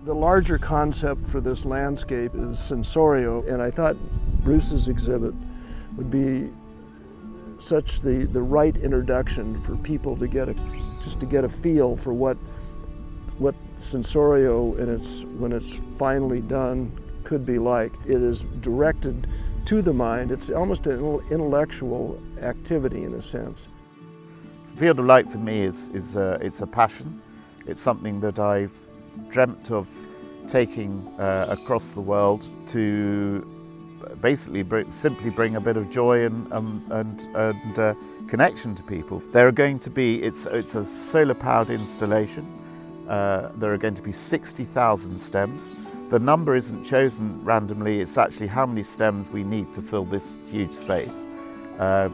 The larger concept for this landscape is Sensorio, and I thought Bruce's exhibit would be such the right introduction for people to get a feel for what Sensorio when it's finally done could be like. It is directed to the mind. It's almost an intellectual activity in a sense. Field of Light for me it's a passion. It's something that I've dreamt of taking across the world to basically simply bring a bit of joy and connection to people. There are going to be, it's a solar powered installation. There are going to be 60,000 stems. The number isn't chosen randomly, it's actually how many stems we need to fill this huge space. It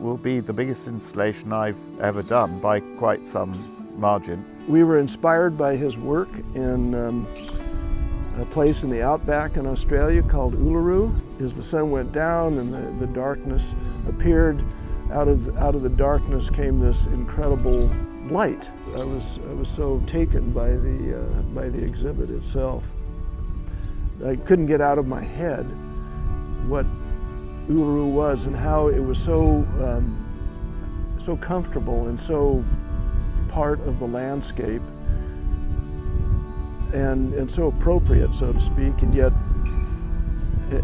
will be the biggest installation I've ever done by quite some margin. We were inspired by his work in a place in the outback in Australia called Uluru. As the sun went down and the darkness appeared, out of the darkness came this incredible light. I was so taken by the exhibit itself. I couldn't get out of my head what Uluru was and how it was so comfortable and so part of the landscape and so appropriate, so to speak, and yet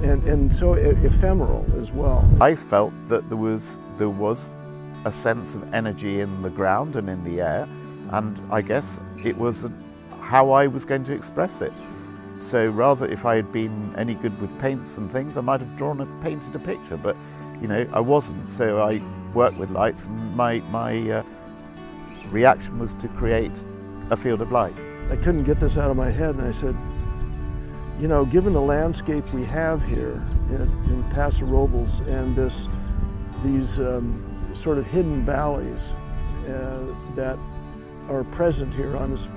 and so ephemeral as well. I felt that there was a sense of energy in the ground and in the air, and I guess it was how I was going to express it. So rather, if I had been any good with paints and things, I might have painted a picture, but you know, I wasn't. So I worked with lights, and my reaction was to create a field of light. I couldn't get this out of my head, and I said, you know, given the landscape we have here in Paso Robles and these sort of hidden valleys that are present here on this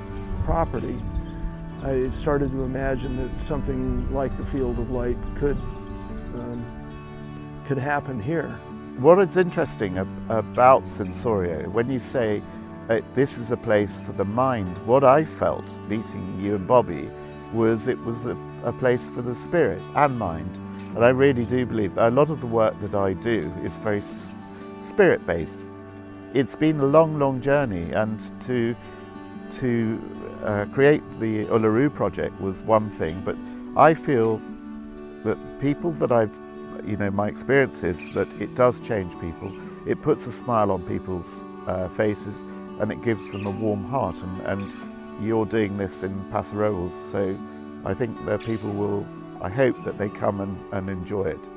property, I started to imagine that something like the field of light could happen here. What is interesting about Sensorio, when you say this is a place for the mind, what I felt meeting you and Bobby was it was a place for the spirit and mind. And I really do believe that a lot of the work that I do is very spirit-based. It's been a long, long journey, and to create the Uluru project was one thing, but I feel that people that my experience is that it does change people. It puts a smile on people's faces, and it gives them a warm heart, and you're doing this in Paso Robles, so I think that people will, I hope that they come and enjoy it.